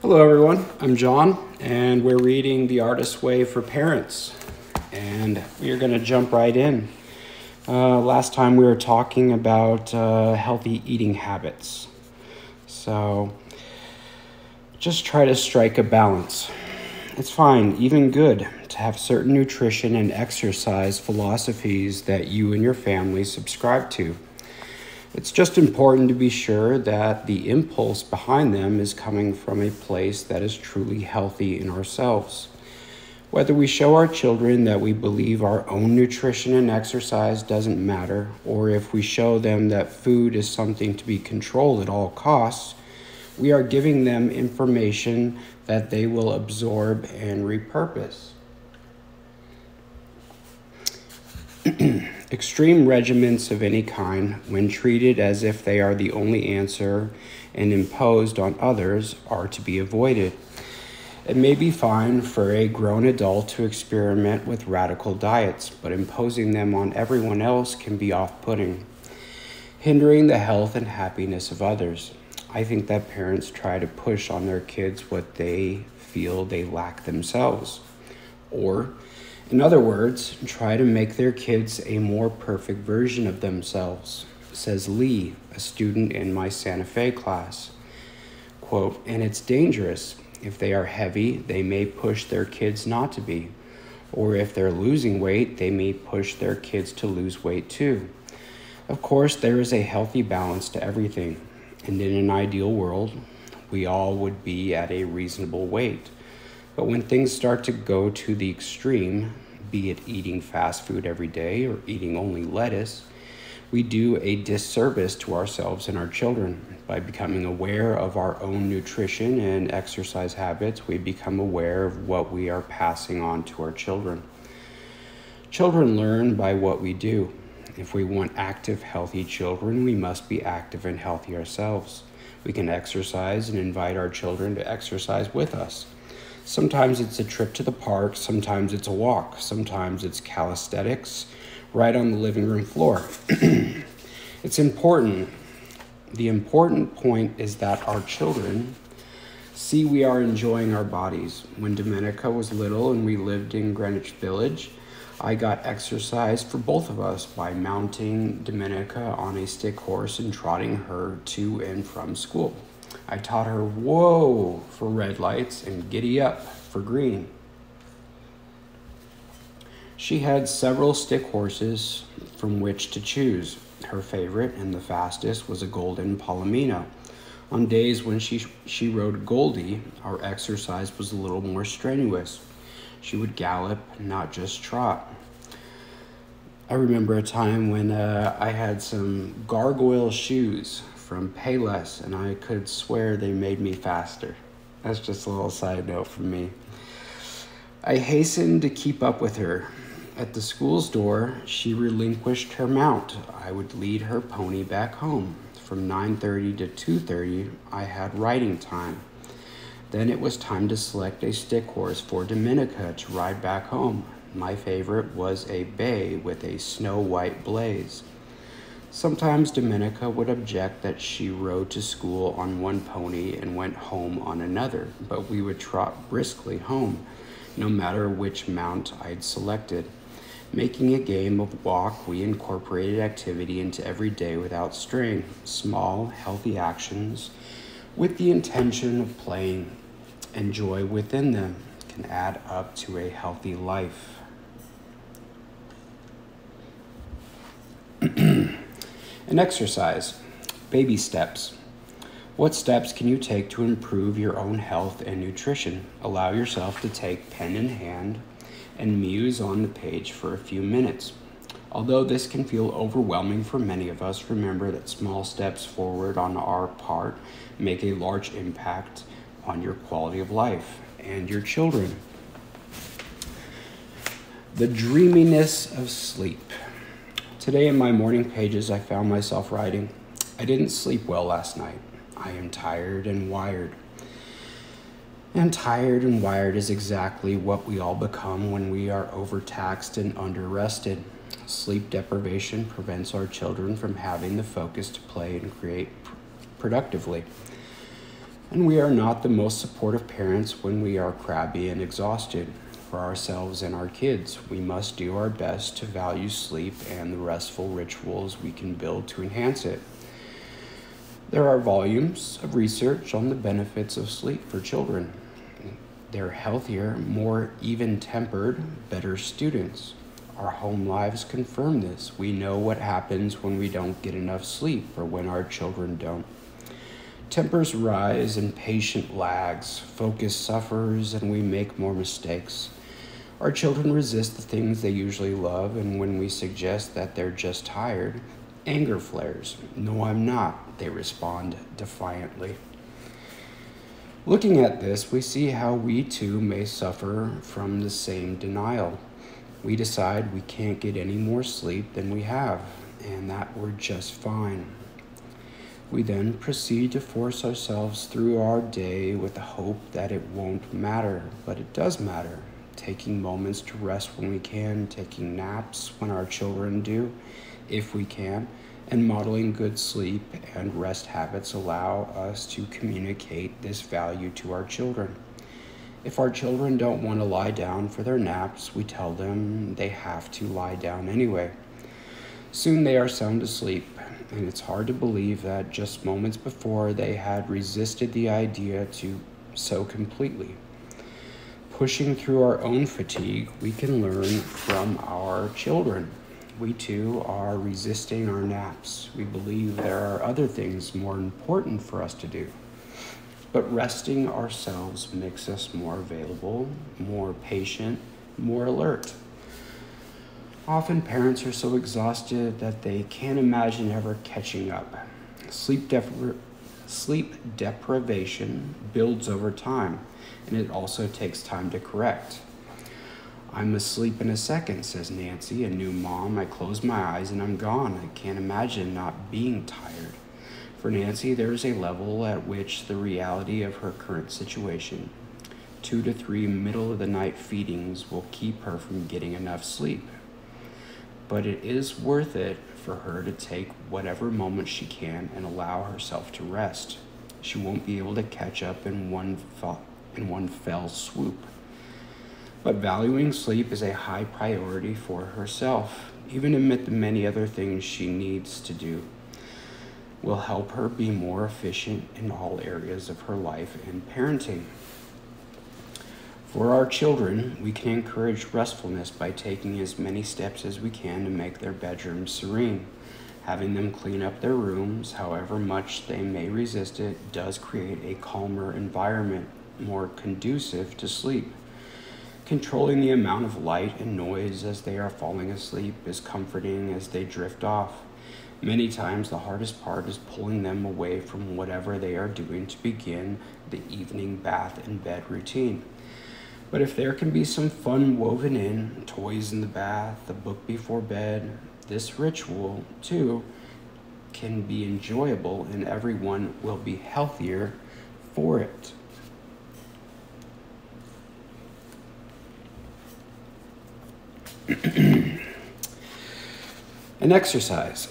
Hello everyone, I'm John, and we're reading The Artist's Way for Parents, and we're going to jump right in. Last time we were talking about healthy eating habits, so just try to strike a balance. It's fine, even good, to have certain nutrition and exercise philosophies that you and your family subscribe to. It's just important to be sure that the impulse behind them is coming from a place that is truly healthy in ourselves. Whether we show our children that we believe our own nutrition and exercise doesn't matter, or if we show them that food is something to be controlled at all costs, we are giving them information that they will absorb and repurpose. Extreme regimens of any kind, when treated as if they are the only answer and imposed on others, are to be avoided. It may be fine for a grown adult to experiment with radical diets, but imposing them on everyone else can be off-putting, hindering the health and happiness of others. I think that parents try to push on their kids what they feel they lack themselves, or in other words, try to make their kids a more perfect version of themselves, says Lee, a student in my Santa Fe class. Quote, and it's dangerous. If they are heavy, they may push their kids not to be. Or if they're losing weight, they may push their kids to lose weight too. Of course, there is a healthy balance to everything. And in an ideal world, we all would be at a reasonable weight. But when things start to go to the extreme, be it eating fast food every day or eating only lettuce, we do a disservice to ourselves and our children. By becoming aware of our own nutrition and exercise habits, we become aware of what we are passing on to our children. Children learn by what we do. If we want active, healthy children, we must be active and healthy ourselves. We can exercise and invite our children to exercise with us. Sometimes it's a trip to the park, sometimes it's a walk, sometimes it's calisthenics right on the living room floor. It's important. The important point is that our children see we are enjoying our bodies. When Domenica was little and we lived in Greenwich Village, I got exercise for both of us by mounting Domenica on a stick horse and trotting her to and from school. I taught her whoa for red lights and giddy up for green. She had several stick horses from which to choose. Her favorite and the fastest was a golden Palomino. On days when she rode Goldie, our exercise was a little more strenuous. She would gallop, not just trot. I remember a time when I had some gargoyle shoes from Payless, and I could swear they made me faster. That's just a little side note from me. I hastened to keep up with her. At the school's door, she relinquished her mount. I would lead her pony back home. From 9:30 to 2:30, I had riding time. Then it was time to select a stick horse for Domenica to ride back home. My favorite was a bay with a snow-white blaze. Sometimes Domenica would object that she rode to school on one pony and went home on another, but we would trot briskly home, no matter which mount I'd selected. Making a game of walk, we incorporated activity into every day without strain, small, healthy actions with the intention of playing and joy within them can add up to a healthy life. An exercise. Baby steps. What steps can you take to improve your own health and nutrition? Allow yourself to take pen in hand and muse on the page for a few minutes. Although this can feel overwhelming for many of us, remember that small steps forward on our part make a large impact on your quality of life and your children. The dreaminess of sleep. Today in my morning pages, I found myself writing, I didn't sleep well last night. I am tired and wired. And tired and wired is exactly what we all become when we are overtaxed and under-rested. Sleep deprivation prevents our children from having the focus to play and create productively. And we are not the most supportive parents when we are crabby and exhausted. For ourselves and our kids, we must do our best to value sleep and the restful rituals we can build to enhance it. There are volumes of research on the benefits of sleep for children. They're healthier, more even-tempered, better students. Our home lives confirm this. We know what happens when we don't get enough sleep or when our children don't. Tempers rise and patience lags, focus suffers, and we make more mistakes. Our children resist the things they usually love, and when we suggest that they're just tired, anger flares. "No, I'm not," they respond defiantly. Looking at this, we see how we too may suffer from the same denial. We decide we can't get any more sleep than we have, and that we're just fine. We then proceed to force ourselves through our day with the hope that it won't matter, but it does matter. Taking moments to rest when we can, taking naps when our children do, if we can, and modeling good sleep and rest habits allow us to communicate this value to our children. If our children don't want to lie down for their naps, we tell them they have to lie down anyway. Soon they are sound asleep, and it's hard to believe that just moments before they had resisted the idea to so completely. Pushing through our own fatigue, we can learn from our children. We too are resisting our naps. We believe there are other things more important for us to do. But resting ourselves makes us more available, more patient, more alert. Often parents are so exhausted that they can't imagine ever catching up. Sleep deprivation builds over time, and it also takes time to correct. "I'm asleep in a second," says Nancy, a new mom. "I close my eyes and I'm gone. I can't imagine not being tired." For Nancy, there is a level at which the reality of her current situation, 2 to 3 middle-of-the-night feedings, will keep her from getting enough sleep. But it is worth it for her to take whatever moment she can and allow herself to rest. She won't be able to catch up in one fell swoop. But valuing sleep is a high priority for herself, even amid the many other things she needs to do. Will help her be more efficient in all areas of her life and parenting. For our children, we can encourage restfulness by taking as many steps as we can to make their bedrooms serene. Having them clean up their rooms, however much they may resist it, does create a calmer environment, more conducive to sleep. Controlling the amount of light and noise as they are falling asleep is comforting as they drift off. Many times the hardest part is pulling them away from whatever they are doing to begin the evening bath and bed routine. But if there can be some fun woven in, toys in the bath, a book before bed, this ritual, too, can be enjoyable and everyone will be healthier for it. An exercise.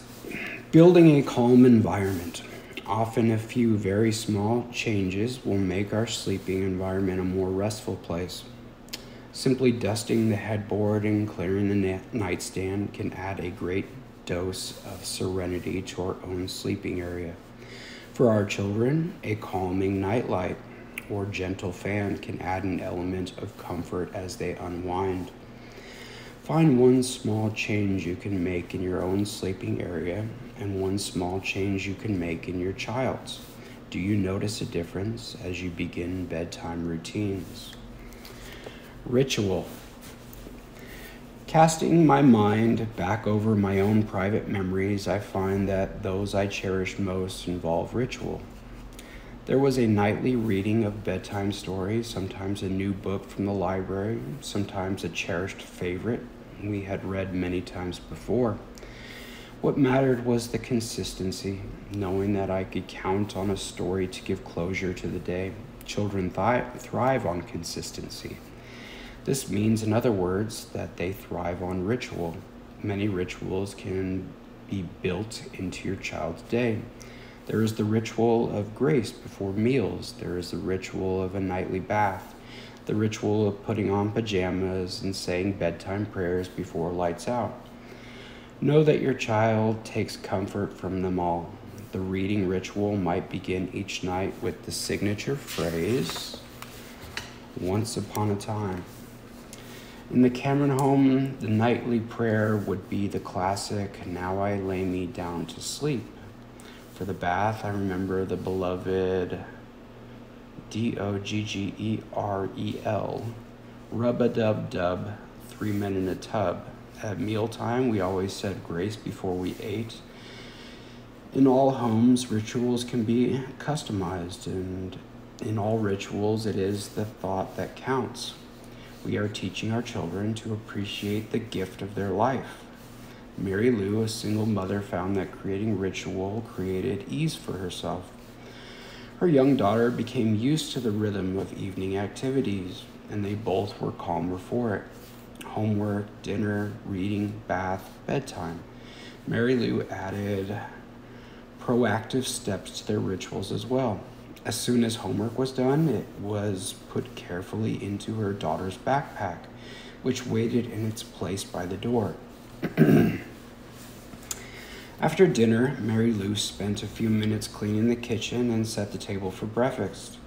Building a calm environment. Often a few very small changes will make our sleeping environment a more restful place. Simply dusting the headboard and clearing the nightstand can add a great dose of serenity to our own sleeping area. For our children, a calming nightlight or gentle fan can add an element of comfort as they unwind. Find one small change you can make in your own sleeping area and one small change you can make in your child's. Do you notice a difference as you begin bedtime routines? Ritual. Casting my mind back over my own private memories, I find that those I cherish most involve ritual. There was a nightly reading of bedtime stories, sometimes a new book from the library, sometimes a cherished favorite we had read many times before. What mattered was the consistency, knowing that I could count on a story to give closure to the day. Children thrive on consistency. This means, in other words, that they thrive on ritual. Many rituals can be built into your child's day. There is the ritual of grace before meals. There is the ritual of a nightly bath, the ritual of putting on pajamas and saying bedtime prayers before lights out. Know that your child takes comfort from them all. The reading ritual might begin each night with the signature phrase, "Once upon a time." In the Cameron home, the nightly prayer would be the classic, "Now I lay me down to sleep." For the bath, I remember the beloved Doggerel, Rub-a-dub-dub, 3 men in a tub. At mealtime, we always said grace before we ate. In all homes, rituals can be customized, and in all rituals, it is the thought that counts. We are teaching our children to appreciate the gift of their life. Mary Lou, a single mother, found that creating ritual created ease for herself. Her young daughter became used to the rhythm of evening activities, and they both were calmer for it. Homework, dinner, reading, bath, bedtime. Mary Lou added proactive steps to their rituals as well. As soon as homework was done, it was put carefully into her daughter's backpack, which waited in its place by the door. After dinner, Mary Lou spent a few minutes cleaning the kitchen and set the table for breakfast.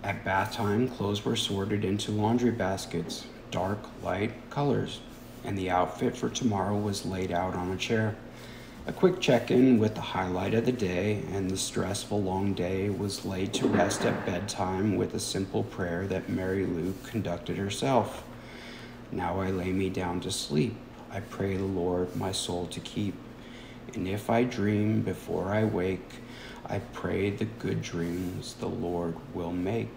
At bath time, clothes were sorted into laundry baskets, dark, light colors, and the outfit for tomorrow was laid out on a chair. A quick check-in with the highlight of the day and the stressful long day was laid to rest at bedtime with a simple prayer that Mary Lou conducted herself. "Now I lay me down to sleep. I pray the Lord my soul to keep. And if I dream before I wake, I pray the good dreams the Lord will make."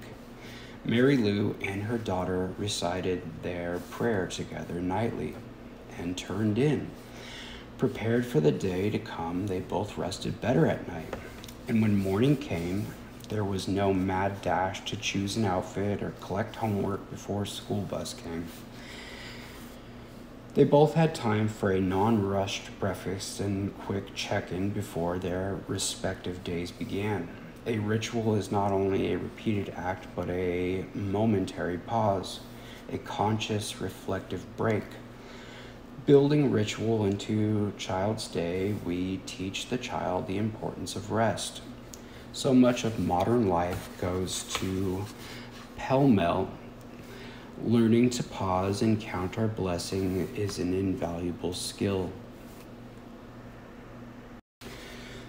Mary Lou and her daughter recited their prayer together nightly and turned in. Prepared for the day to come, they both rested better at night. And when morning came, there was no mad dash to choose an outfit or collect homework before school bus came. They both had time for a non-rushed breakfast and quick check-in before their respective days began. A ritual is not only a repeated act, but a momentary pause, a conscious, reflective break. Building ritual into child's day, we teach the child the importance of rest. So much of modern life goes to pell-mell. Learning to pause and count our blessing is an invaluable skill.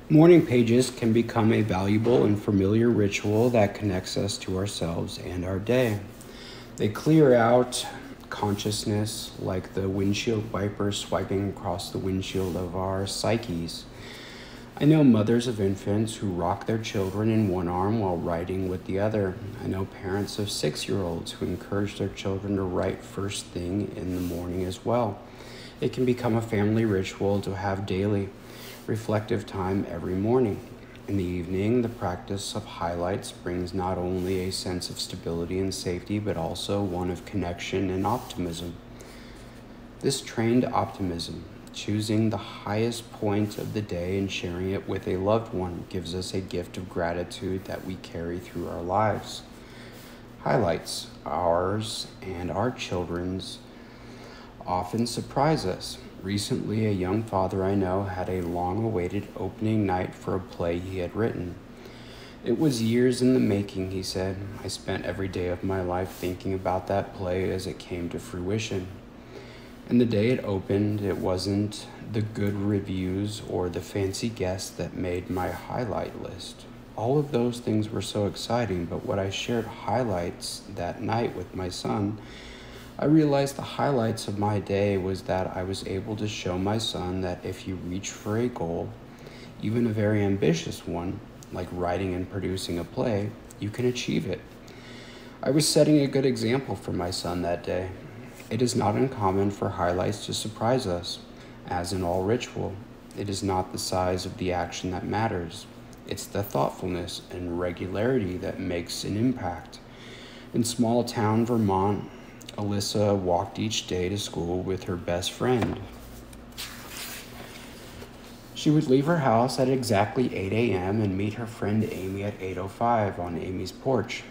Morning pages can become a valuable and familiar ritual that connects us to ourselves and our day. They clear out consciousness like the windshield wipers swiping across the windshield of our psyches. I know mothers of infants who rock their children in one arm while writing with the other. I know parents of 6-year-olds who encourage their children to write first thing in the morning as well. It can become a family ritual to have daily reflective time every morning. In the evening, the practice of highlights brings not only a sense of stability and safety, but also one of connection and optimism. This trained optimism, choosing the highest point of the day and sharing it with a loved one, gives us a gift of gratitude that we carry through our lives. Highlights, ours and our children's, often surprise us. Recently, a young father I know had a long-awaited opening night for a play he had written. "It was years in the making," he said. "I spent every day of my life thinking about that play as it came to fruition. And the day it opened, it wasn't the good reviews or the fancy guests that made my highlight list. All of those things were so exciting, but when I shared highlights that night with my son, I realized the highlights of my day was that I was able to show my son that if you reach for a goal, even a very ambitious one, like writing and producing a play, you can achieve it. I was setting a good example for my son that day. It is not uncommon for highlights to surprise us, as in all ritual. It is not the size of the action that matters. It's the thoughtfulness and regularity that makes an impact. In small town Vermont, Alyssa walked each day to school with her best friend. She would leave her house at exactly 8 a.m. and meet her friend Amy at 8:05 on Amy's porch.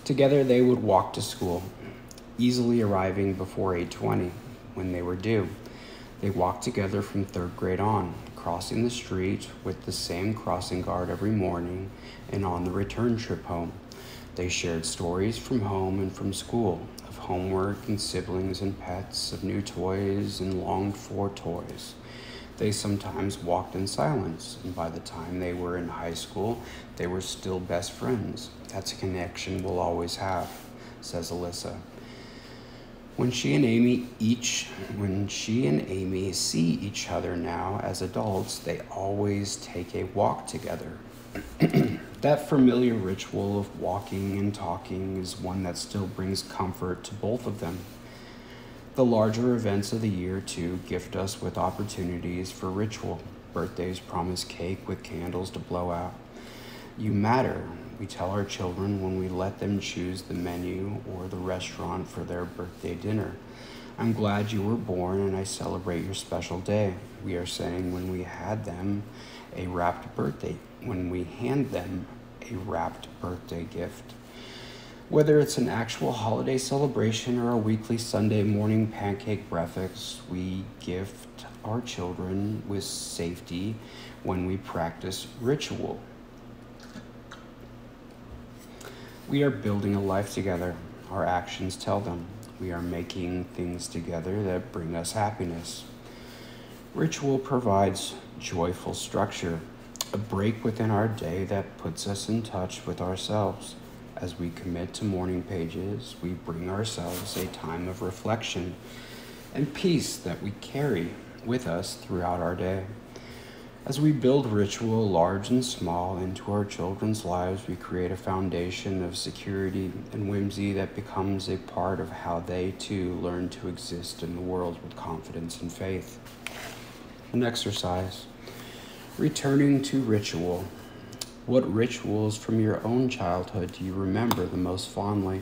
Together they would walk to school, easily arriving before 8:20 when they were due. They walked together from third grade on, crossing the street with the same crossing guard every morning and on the return trip home. They shared stories from home and from school, of homework and siblings and pets, of new toys and longed-for toys. They sometimes walked in silence, and by the time they were in high school, they were still best friends. That's a connection we'll always have, says Alyssa. When she and Amy see each other now as adults, they always take a walk together. That familiar ritual of walking and talking is one that still brings comfort to both of them. The larger events of the year, too, gift us with opportunities for ritual. Birthdays promise cake with candles to blow out. You matter, we tell our children when we let them choose the menu or the restaurant for their birthday dinner. I'm glad you were born and I celebrate your special day, we are saying when we hand them a wrapped birthday gift. Whether it's an actual holiday celebration or a weekly Sunday morning pancake breakfast, we gift our children with safety when we practice ritual. We are building a life together. Our actions tell them. We are making things together that bring us happiness. Ritual provides joyful structure, a break within our day that puts us in touch with ourselves. As we commit to morning pages, we bring ourselves a time of reflection and peace that we carry with us throughout our day. As we build ritual, large and small, into our children's lives, we create a foundation of security and whimsy that becomes a part of how they, too, learn to exist in the world with confidence and faith. An exercise. Returning to ritual. What rituals from your own childhood do you remember the most fondly?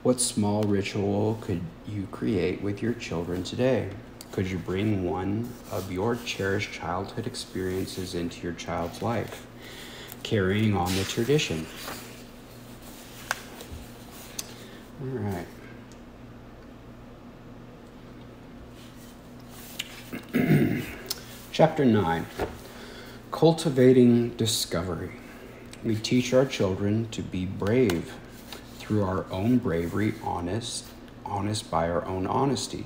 What small ritual could you create with your children today? Could you bring one of your cherished childhood experiences into your child's life, carrying on the tradition? All right. Chapter 9. Cultivating discovery. We teach our children to be brave through our own bravery, honest by our own honesty.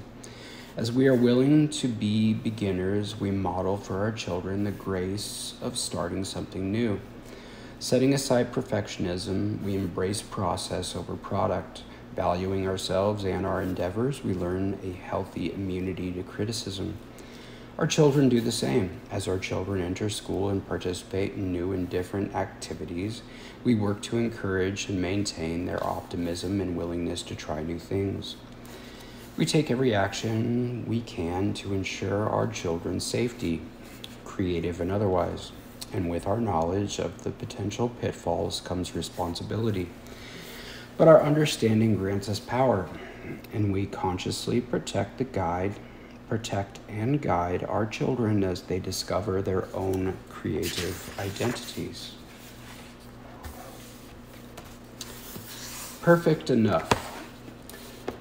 As we are willing to be beginners, we model for our children the grace of starting something new. Setting aside perfectionism, we embrace process over product. Valuing ourselves and our endeavors, we learn a healthy immunity to criticism. Our children do the same. As our children enter school and participate in new and different activities, we work to encourage and maintain their optimism and willingness to try new things. We take every action we can to ensure our children's safety, creative and otherwise. And with our knowledge of the potential pitfalls comes responsibility. But our understanding grants us power, and we consciously protect and guide our children as they discover their own creative identities. Perfect enough.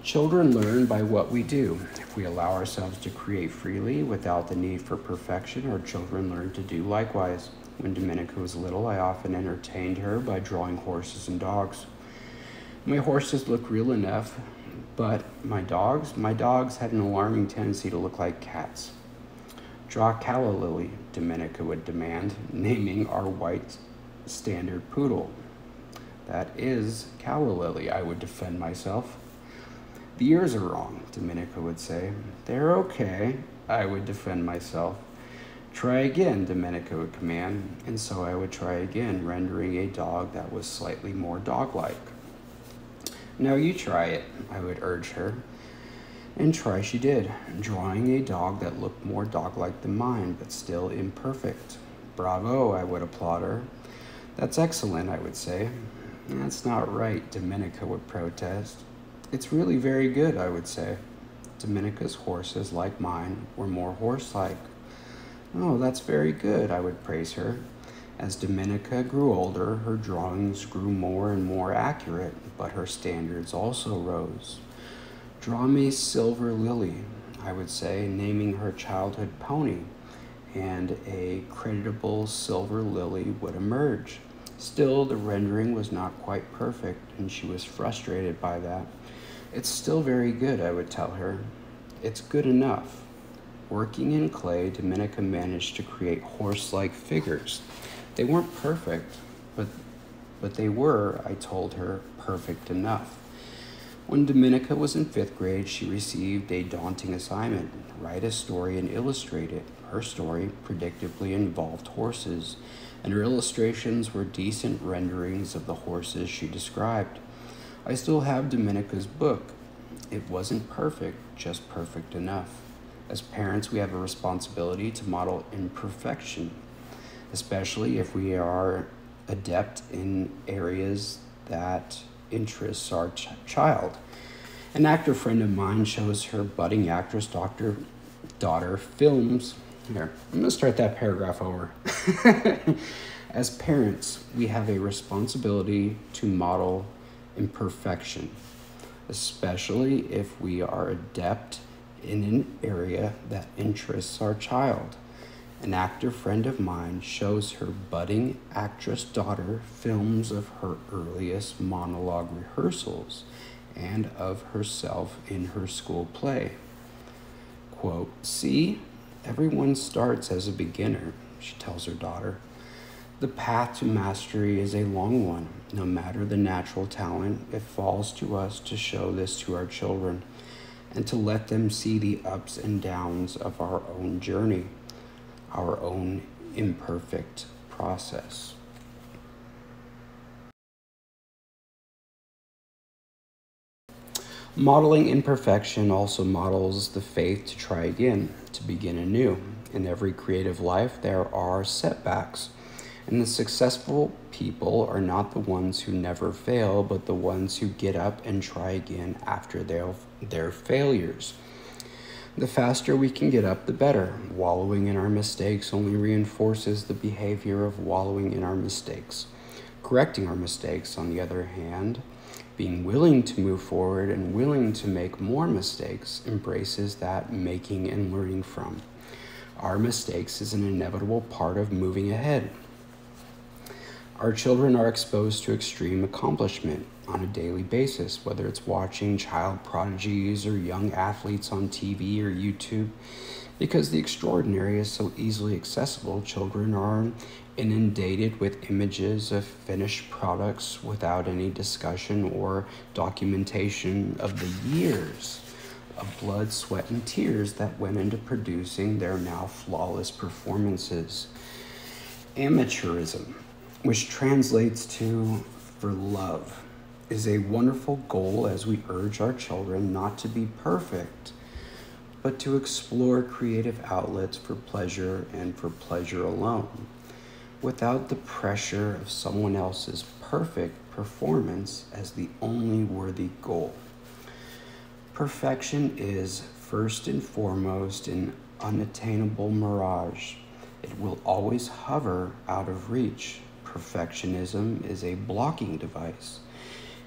Children learn by what we do. If we allow ourselves to create freely without the need for perfection, our children learn to do likewise. When Dominica was little, I often entertained her by drawing horses and dogs. My horses looked real enough, but my dogs had an alarming tendency to look like cats. Draw Calla Lily, Dominica would demand, naming our white standard poodle. That is Calla Lily, I would defend myself. The ears are wrong, Dominica would say. They're okay, I would defend myself. Try again, Dominica would command, and so I would try again, rendering a dog that was slightly more dog-like. Now you try it, I would urge her. And try she did, drawing a dog that looked more dog-like than mine, but still imperfect. Bravo, I would applaud her. That's excellent, I would say. That's not right, Dominica would protest. It's really very good, I would say. Dominica's horses, like mine, were more horse-like. "Oh, that's very good," I would praise her. As Dominica grew older, her drawings grew more and more accurate, but her standards also rose. "Draw me Silver Lily," I would say, naming her childhood pony, and a creditable silver lily would emerge. Still, the rendering was not quite perfect, and she was frustrated by that. "It's still very good," I would tell her. "It's good enough." Working in clay, Dominica managed to create horse-like figures. They weren't perfect, but they were, I told her, perfect enough. When Dominica was in 5th grade, she received a daunting assignment: write a story and illustrate it. Her story predictably involved horses, and her illustrations were decent renderings of the horses she described. I still have Dominica's book. It wasn't perfect, just perfect enough. As parents, we have a responsibility to model imperfection, especially if we are adept in areas that interests our child. An actor friend of mine shows her budding actress daughter films. Here, I'm going to start that paragraph over. As parents, we have a responsibility to model imperfection, especially if we are adept in an area that interests our child. An actor friend of mine shows her budding actress daughter films of her earliest monologue rehearsals and of herself in her school play. Quote, "See, everyone starts as a beginner," she tells her daughter. "The path to mastery is a long one. No matter the natural talent, it falls to us to show this to our children and to let them see the ups and downs of our own journey, our own imperfect process." Modeling imperfection also models the faith to try again, to begin anew. In every creative life, there are setbacks, and the successful people are not the ones who never fail, but the ones who get up and try again after their failures. The faster we can get up, the better. Wallowing in our mistakes only reinforces the behavior of wallowing in our mistakes. Correcting our mistakes, on the other hand, being willing to move forward and willing to make more mistakes, embraces that making and learning from. Our mistakes is an inevitable part of moving ahead. Our children are exposed to extreme accomplishment on a daily basis, whether it's watching child prodigies or young athletes on TV or YouTube. Because the extraordinary is so easily accessible, children are inundated with images of finished products without any discussion or documentation of the years of blood, sweat, and tears that went into producing their now flawless performances. Amateurism, which translates to "for love," is a wonderful goal as we urge our children not to be perfect, but to explore creative outlets for pleasure and for pleasure alone, without the pressure of someone else's perfect performance as the only worthy goal. Perfection is, first and foremost, an unattainable mirage. It will always hover out of reach. Perfectionism is a blocking device.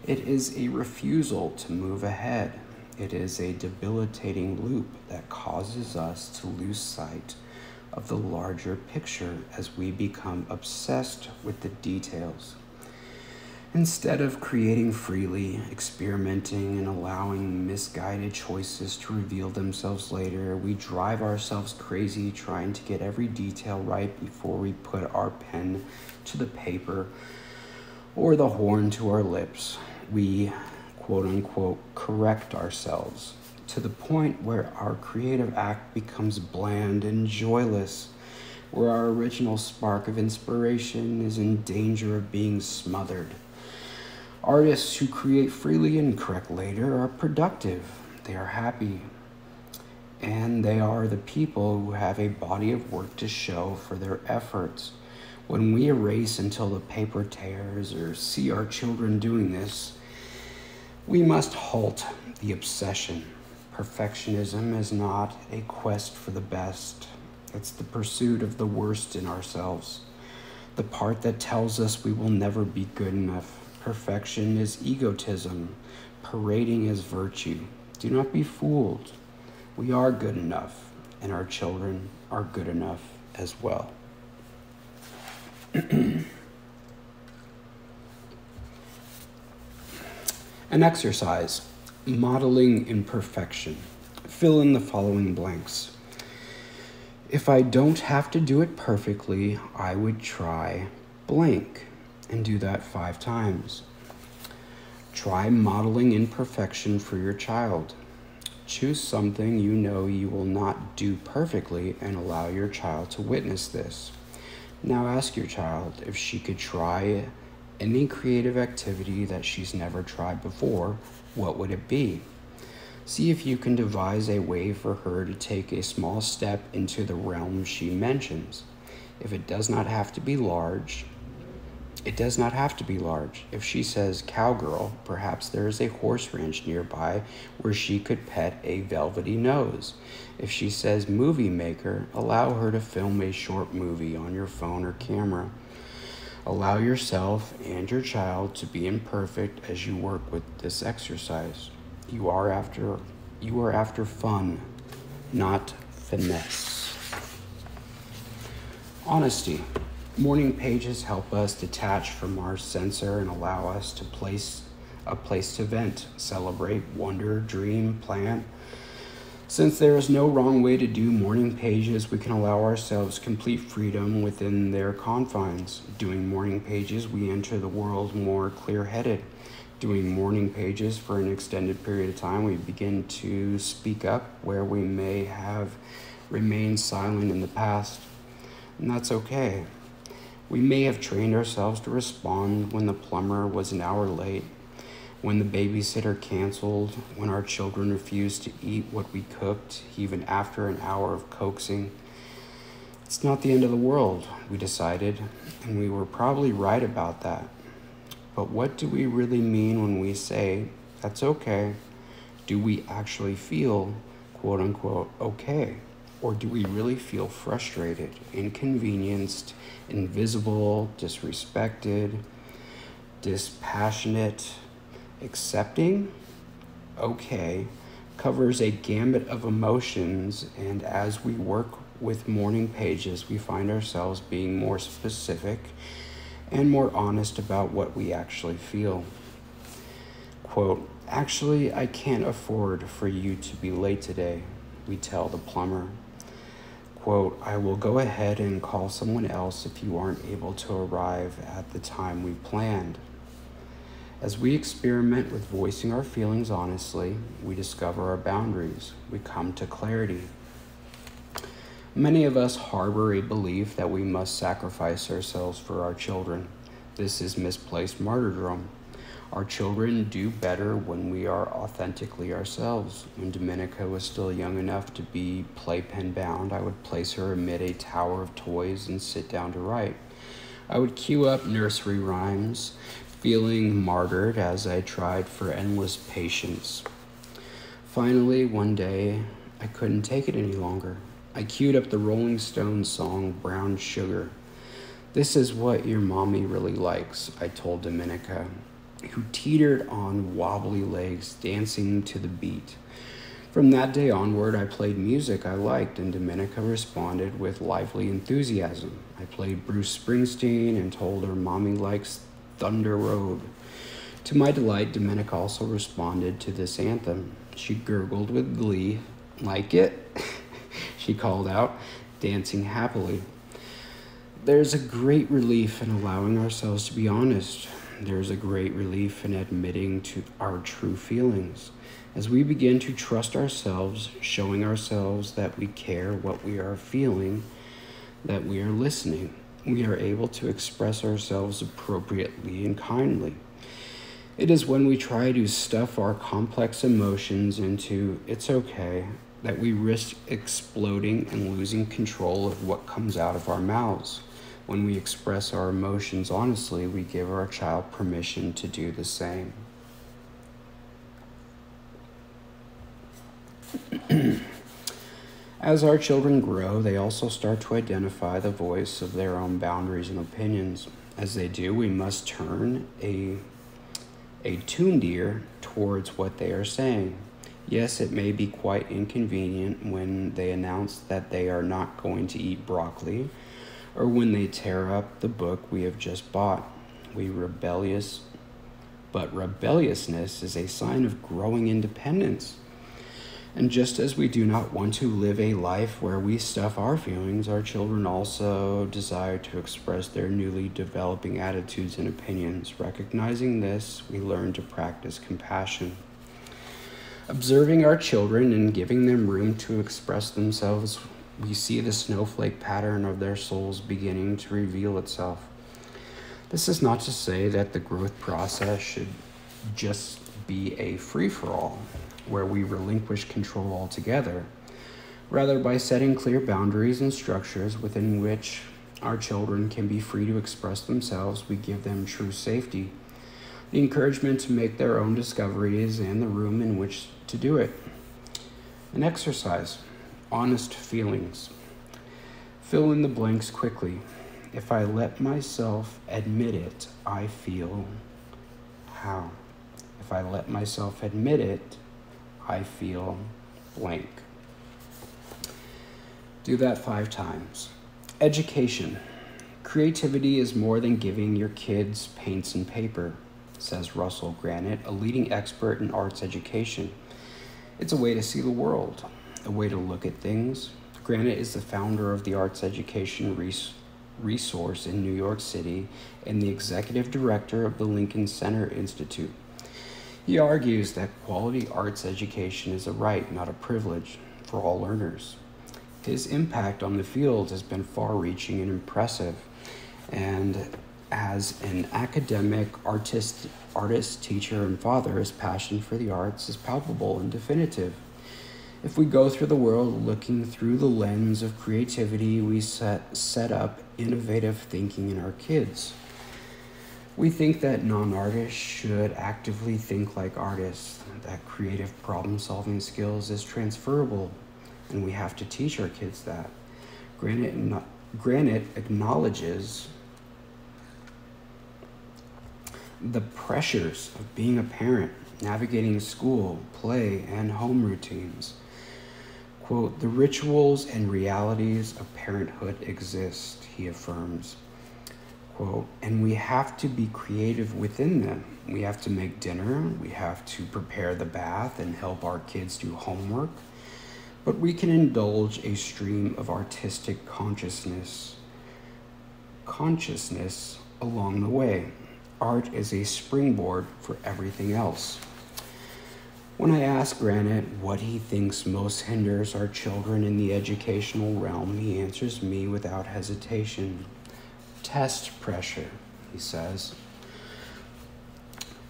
It is a refusal to move ahead. It is a debilitating loop that causes us to lose sight of the larger picture as we become obsessed with the details. Instead of creating freely, experimenting, and allowing misguided choices to reveal themselves later, we drive ourselves crazy trying to get every detail right before we put our pen to the paper or the horn to our lips. We, quote unquote, correct ourselves to the point where our creative act becomes bland and joyless, where our original spark of inspiration is in danger of being smothered. Artists who create freely and correct later are productive. They are happy. And they are the people who have a body of work to show for their efforts. When we erase until the paper tears or see our children doing this, we must halt the obsession. Perfectionism is not a quest for the best. It's the pursuit of the worst in ourselves, the part that tells us we will never be good enough. Perfection is egotism, parading as virtue. Do not be fooled. We are good enough, and our children are good enough as well. An exercise, modeling imperfection. Fill in the following blanks. If I don't have to do it perfectly, I would try blank, and do that 5 times. Try modeling imperfection for your child. Choose something you know you will not do perfectly and allow your child to witness this. Now ask your child if she could try any creative activity that she's never tried before, what would it be? See if you can devise a way for her to take a small step into the realm she mentions. If it does not have to be large, it does not have to be large. If she says cowgirl, perhaps there is a horse ranch nearby where she could pet a velvety nose. If she says movie maker, allow her to film a short movie on your phone or camera. Allow yourself and your child to be imperfect as you work with this exercise. You are after fun, not finesse. Honesty. Morning pages help us detach from our censor and allow us to a place to vent, celebrate, wonder, dream, plan. Since there is no wrong way to do morning pages, we can allow ourselves complete freedom within their confines. Doing morning pages, we enter the world more clear-headed. Doing morning pages for an extended period of time, we begin to speak up where we may have remained silent in the past. And that's okay. We may have trained ourselves to respond when the plumber was an hour late, when the babysitter canceled, when our children refused to eat what we cooked, even after an hour of coaxing. It's not the end of the world, we decided, and we were probably right about that. But what do we really mean when we say, that's okay? Do we actually feel, quote unquote, okay? Or do we really feel frustrated, inconvenienced, invisible, disrespected, dispassionate? Accepting, okay, covers a gamut of emotions, and as we work with morning pages, we find ourselves being more specific and more honest about what we actually feel. Quote, actually, I can't afford for you to be late today, we tell the plumber. Quote, I will go ahead and call someone else if you aren't able to arrive at the time we planned. As we experiment with voicing our feelings honestly, we discover our boundaries. We come to clarity. Many of us harbor a belief that we must sacrifice ourselves for our children. This is misplaced martyrdom. Our children do better when we are authentically ourselves. When Dominica was still young enough to be playpen bound, I would place her amid a tower of toys and sit down to write. I would cue up nursery rhymes, feeling martyred as I tried for endless patience. Finally, one day, I couldn't take it any longer. I queued up the Rolling Stones song, Brown Sugar. This is what your mommy really likes, I told Dominica, who teetered on wobbly legs, dancing to the beat. From that day onward, I played music I liked, and Dominica responded with lively enthusiasm. I played Bruce Springsteen and told her mommy likes Thunder Road. To my delight, Dominica also responded to this anthem. She gurgled with glee. Like it? She called out, dancing happily. There's a great relief in allowing ourselves to be honest. There's a great relief in admitting to our true feelings. As we begin to trust ourselves, showing ourselves that we care what we are feeling, that we are listening, we are able to express ourselves appropriately and kindly. It is when we try to stuff our complex emotions into "it's okay" that we risk exploding and losing control of what comes out of our mouths. When we express our emotions honestly, we give our child permission to do the same. As our children grow, they also start to identify the voice of their own boundaries and opinions. As they do, we must turn a tuned ear towards what they are saying. Yes, it may be quite inconvenient when they announce that they are not going to eat broccoli, or when they tear up the book we have just bought. But rebelliousness is a sign of growing independence. And just as we do not want to live a life where we stuff our feelings, our children also desire to express their newly developing attitudes and opinions. Recognizing this, we learn to practice compassion. Observing our children and giving them room to express themselves, we see the snowflake pattern of their souls beginning to reveal itself. This is not to say that the growth process should just be a free-for-all, where we relinquish control altogether. Rather, by setting clear boundaries and structures within which our children can be free to express themselves, we give them true safety, the encouragement to make their own discoveries, and the room in which to do it. An exercise: honest feelings. Fill in the blanks quickly. If I let myself admit it, I feel how? If I let myself admit it, I feel blank. Do that 5 times. Education. Creativity is more than giving your kids paints and paper, says Russell Granite, a leading expert in arts education. It's a way to see the world, a way to look at things. Granite is the founder of the Arts Education Resource in New York City and the executive director of the Lincoln Center Institute. He argues that quality arts education is a right, not a privilege, for all learners. His impact on the field has been far-reaching and impressive, and as an academic, artist, teacher, and father, his passion for the arts is palpable and definitive. If we go through the world looking through the lens of creativity, we set up innovative thinking in our kids. We think that non-artists should actively think like artists, that creative problem-solving skills is transferable, and we have to teach our kids that. Granite acknowledges the pressures of being a parent, navigating school, play, and home routines. Quote, the rituals and realities of parenthood exist, he affirms. Quote, and we have to be creative within them. We have to make dinner, we have to prepare the bath and help our kids do homework, but we can indulge a stream of artistic consciousness along the way. Art is a springboard for everything else. When I ask Granite what he thinks most hinders our children in the educational realm, he answers me without hesitation. Test pressure, he says.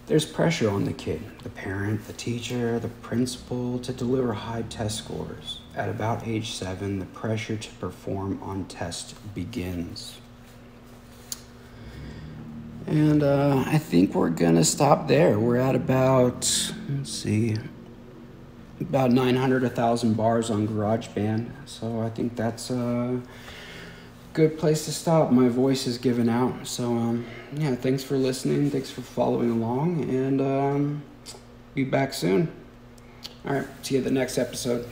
There's pressure on the kid, the parent, the teacher, the principal to deliver high test scores. At about age 7, the pressure to perform on test begins. And I think we're gonna stop there. We're at about, about 900, 1,000 bars on GarageBand. So I think that's a good place to stop. My voice is giving out. So yeah, thanks for listening. Thanks for following along, and be back soon. All right, see you at the next episode.